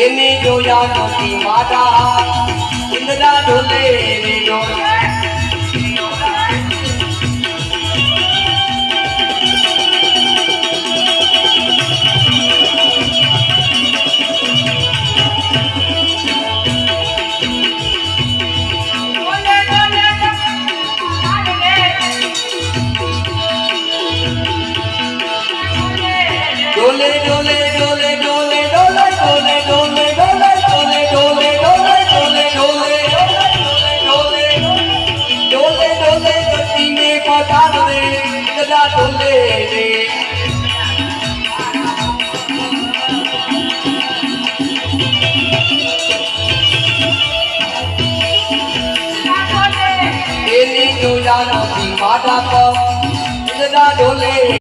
એને જોયા નથી માતા ઇન્દ્રા ઢોલે રે ઢોલે डोले डोले डोले डोले डोले डोले डोले डोले डोले डोले डोले डोले डोले डोले डोले गति में पधार रे गदा डोले रे एने जो जानो दी माता को गदा डोले